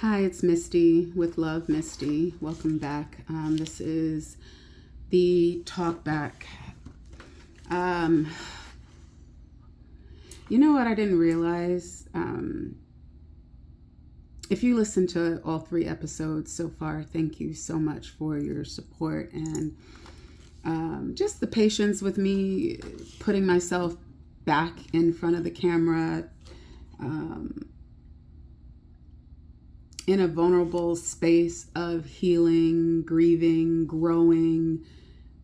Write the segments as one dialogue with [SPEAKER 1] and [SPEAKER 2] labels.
[SPEAKER 1] Hi, it's Misty with Love Misty. Welcome back. This is the talk back. Um, you know what I didn't realize? If you listen to all 3 episodes so far, thank you so much for your support and just the patience with me putting myself back in front of the camera. In a vulnerable space of healing, grieving, growing,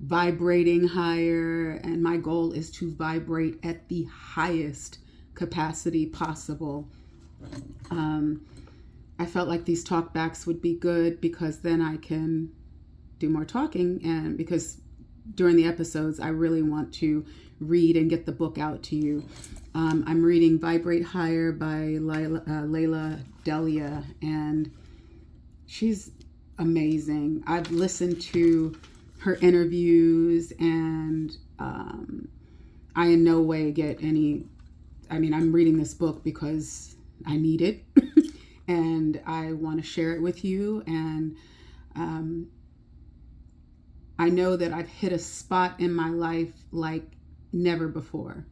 [SPEAKER 1] vibrating higher. And my goal is to vibrate at the highest capacity possible. I felt like these talkbacks would be good because then I can do more talking, and because during the episodes I really want to read and get the book out to you. I'm reading Vibrate Higher by Layla Delia, and she's amazing. I've listened to her interviews, and I in no way get any, I'm reading this book because I need it and I want to share it with you. And I know that I've hit a spot in my life like never before.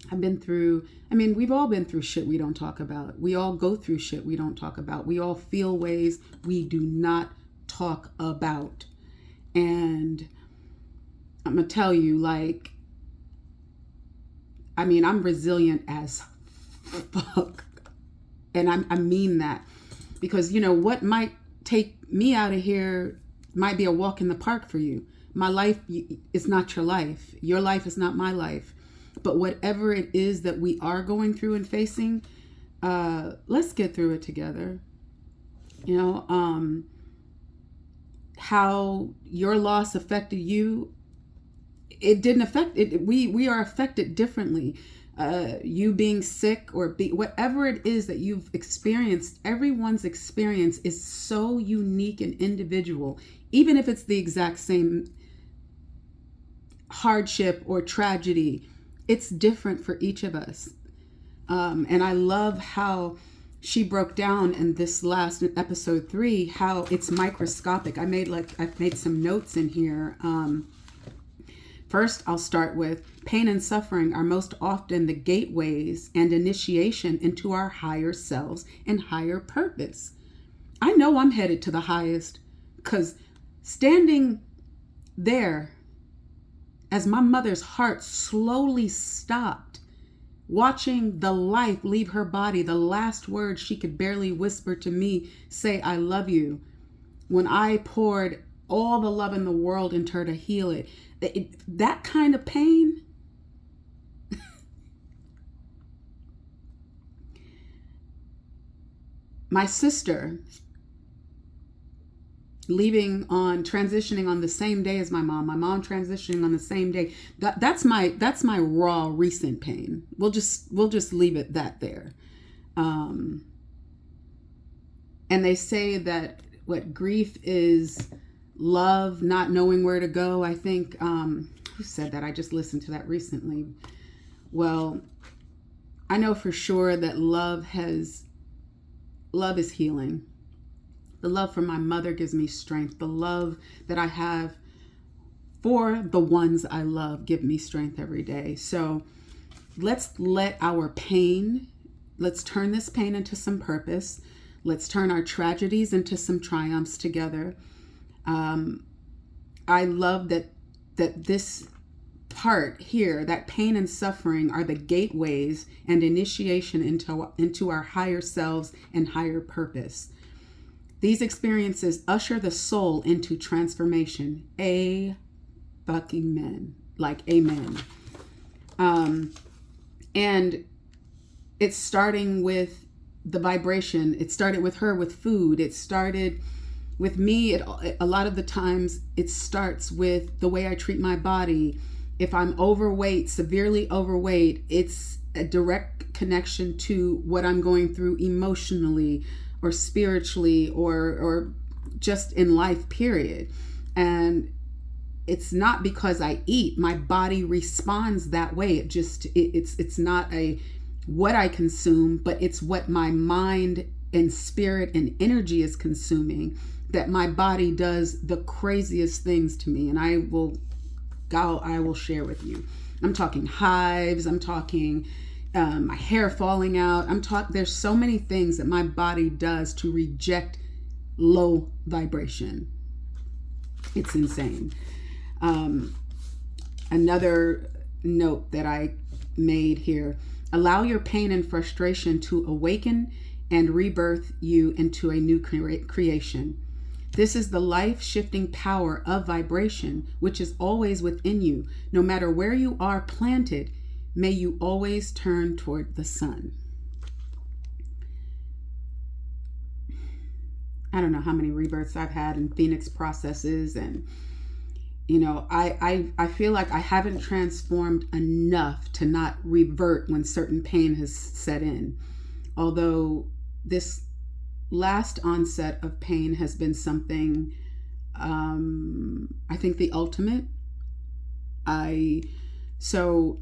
[SPEAKER 1] We've all been through shit we don't talk about. We all go through shit we don't talk about. We all feel ways we do not talk about. And I'm going to tell you, I'm resilient as fuck. And I mean that because, what might take me out of here might be a walk in the park for you. My life is not your life. Your life is not my life. But whatever it is that we are going through and facing, let's get through it together. How your loss affected you, it didn't affect it. We are affected differently. You being sick or whatever it is that you've experienced, everyone's experience is so unique and individual, even if it's the exact same hardship or tragedy. It's different for each of us. And I love how she broke down in this last episode 3, how it's microscopic. I've made some notes in here. First, I'll start with pain and suffering are most often the gateways and initiation into our higher selves and higher purpose. I know I'm headed to the highest because standing there as my mother's heart slowly stopped, watching the life leave her body, the last words she could barely whisper to me, say, I love you. When I poured all the love in the world into her to heal it, that kind of pain, my sister transitioning on the same day as my mom transitioning on the same day. That's my raw recent pain. We'll just leave it there. And they say that what grief is love not knowing where to go. I think who said that? I just listened to that recently. Well, I know for sure that love is healing. The love for my mother gives me strength. The love that I have for the ones I love give me strength every day. So let's turn this pain into some purpose. Let's turn our tragedies into some triumphs together. I love that this part here, that pain and suffering are the gateways and initiation into our higher selves and higher purpose. These experiences usher the soul into transformation. Amen. And it's starting with the vibration. It started with her with food. It started with me. A lot of the times it starts with the way I treat my body. If I'm overweight, severely overweight, it's a direct connection to what I'm going through emotionally or spiritually or just in life, period. And it's not because I eat, my body responds that way. It's not what I consume, but it's what my mind and spirit and energy is consuming, that my body does the craziest things to me. And I will share with you. I'm talking hives. I'm talking my hair falling out. There's so many things that my body does to reject low vibration. It's insane. Another note that I made here: allow your pain and frustration to awaken and rebirth you into a new creation. This is the life-shifting power of vibration, which is always within you. No matter where you are planted, may you always turn toward the sun. I don't know how many rebirths I've had in Phoenix processes, and I feel like I haven't transformed enough to not revert when certain pain has set in. Although this last onset of pain has been something, I think the ultimate. So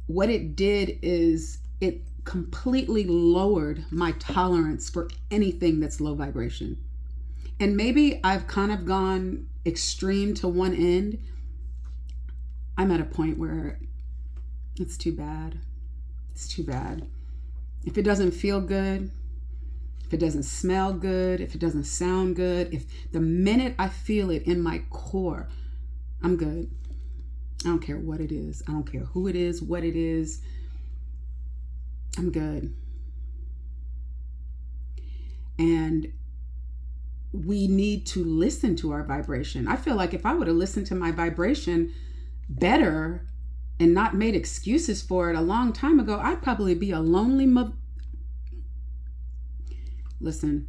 [SPEAKER 1] what it did is it completely lowered my tolerance for anything that's low vibration. And maybe I've kind of gone extreme to one end. I'm at a point where it's too bad. It's too bad. If it doesn't feel good, if it doesn't smell good, if it doesn't sound good, if the minute I feel it in my core, I'm good. I don't care what it is. I don't care who it is, what it is. I'm good. And we need to listen to our vibration. I feel like if I would have listened to my vibration better and not made excuses for it a long time ago, I'd probably be a lonely Listen,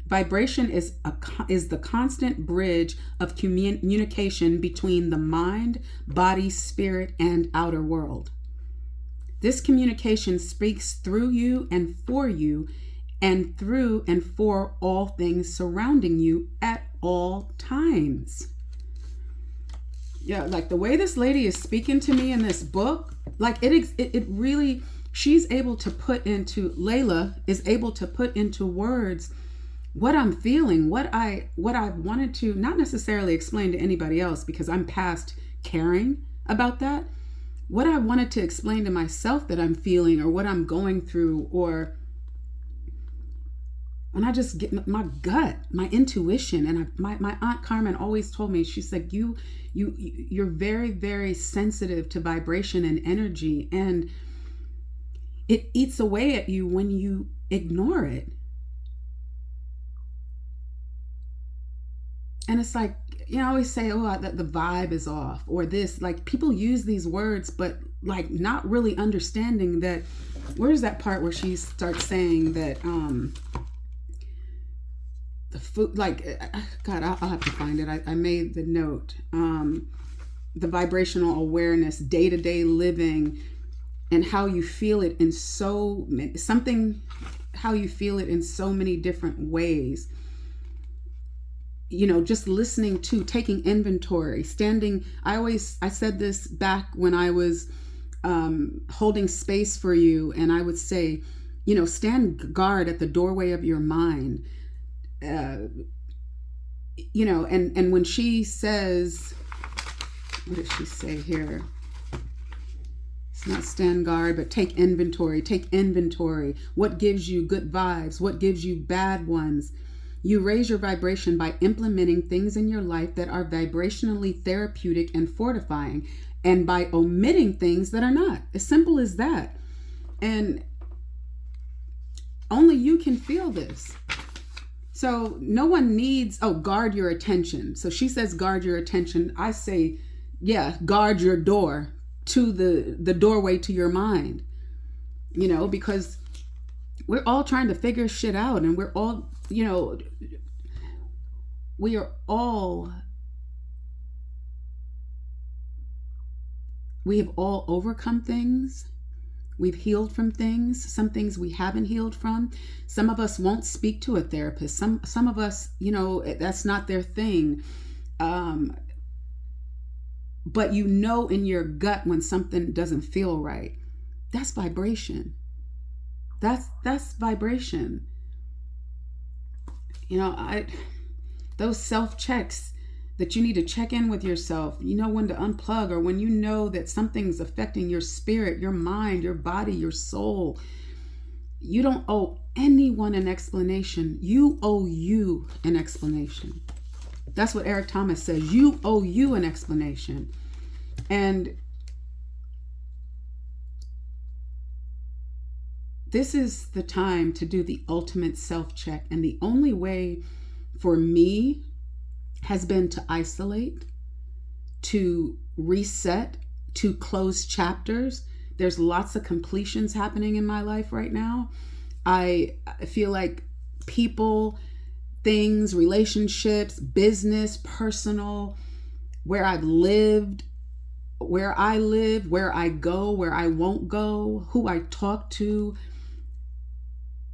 [SPEAKER 1] vibration is the constant bridge of communication between the mind, body, spirit, and outer world. This communication speaks through you and for you, and through and for all things surrounding you at all times. Yeah, like the way this lady is speaking to me in this book, like it really, Layla is able to put into words what I'm feeling, what I wanted to not necessarily explain to anybody else, because I'm past caring about that. What I wanted to explain to myself that I'm feeling, or what I'm going through, or when I just get my gut, my intuition. And my Aunt Carmen always told me, she's like, you're very, very sensitive to vibration and energy, and it eats away at you when you ignore it. And it's like, I always say, that the vibe is off, or this, like, people use these words, but like not really understanding that. Where's that part where she starts saying that, the food, like, God, I'll have to find it. I made the note, the vibrational awareness, day-to-day living, and how you feel it in so many different ways. Just listening to, taking inventory, standing. I said this back when I was holding space for you, and I would say, stand guard at the doorway of your mind. And when she says, what does she say here? It's not stand guard, but take inventory. Take inventory. What gives you good vibes? What gives you bad ones? You raise your vibration by implementing things in your life that are vibrationally therapeutic and fortifying, and by omitting things that are not. As simple as that. And only you can feel this. So no one needs, guard your attention. So she says, guard your attention. I say, guard your door to the doorway to your mind, because we're all trying to figure shit out, and we're all, we have all overcome things. We've healed from things. Some things we haven't healed from. Some of us won't speak to a therapist. Some of us, that's not their thing. But in your gut when something doesn't feel right. That's vibration. That's vibration. You know, I those self checks that you need to check in with yourself. You know when to unplug, or when you know that something's affecting your spirit, your mind, your body, your soul. You don't owe anyone an explanation. You owe you an explanation. That's what Eric Thomas says. You owe you an explanation. And this is the time to do the ultimate self-check. And the only way for me has been to isolate, to reset, to close chapters. There's lots of completions happening in my life right now. I feel like people, things, relationships, business, personal, where I've lived, where I live, where I go, where I won't go, who I talk to,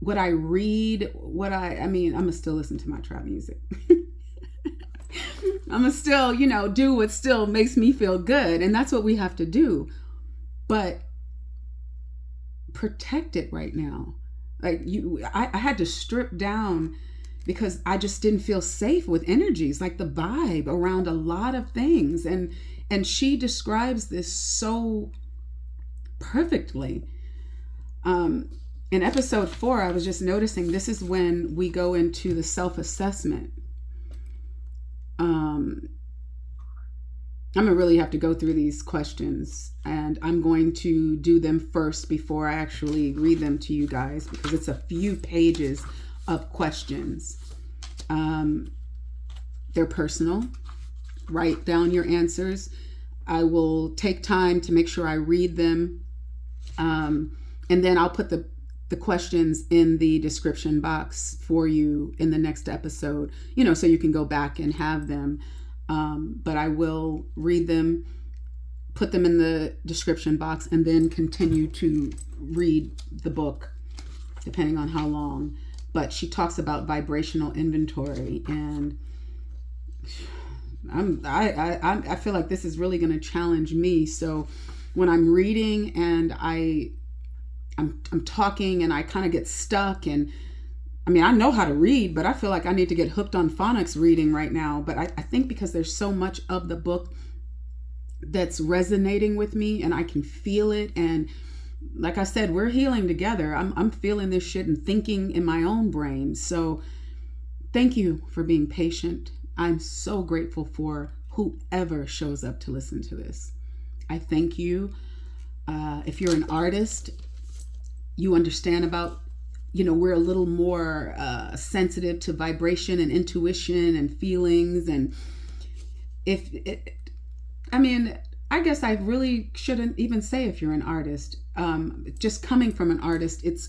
[SPEAKER 1] what I read, I'm gonna still listen to my trap music. I'm gonna still, do what still makes me feel good. And that's what we have to do. But protect it right now. Like I had to strip down because I just didn't feel safe with energies, like the vibe around a lot of things. And she describes this so perfectly. In episode 4, I was just noticing this is when we go into the self-assessment. I'm gonna really have to go through these questions, and I'm going to do them first before I actually read them to you guys, because it's a few pages of questions. They're personal. Write down your answers. I will take time to make sure I read them, and then I'll put the questions in the description box for you in the next episode, so you can go back and have them. But I will read them, put them in the description box, and then continue to read the book, depending on how long. But she talks about vibrational inventory, and I feel like this is really going to challenge me. So when I'm reading and I'm talking and I kind of get stuck, and I know how to read, but I feel like I need to get hooked on phonics reading right now. But I think because there's so much of the book that's resonating with me and I can feel it. And like I said, we're healing together. I'm feeling this shit and thinking in my own brain. So thank you for being patient. I'm so grateful for whoever shows up to listen to this. I thank you. If you're an artist, you understand about, we're a little more sensitive to vibration and intuition and feelings. And I guess I really shouldn't even say if you're an artist. Just coming from an artist, it's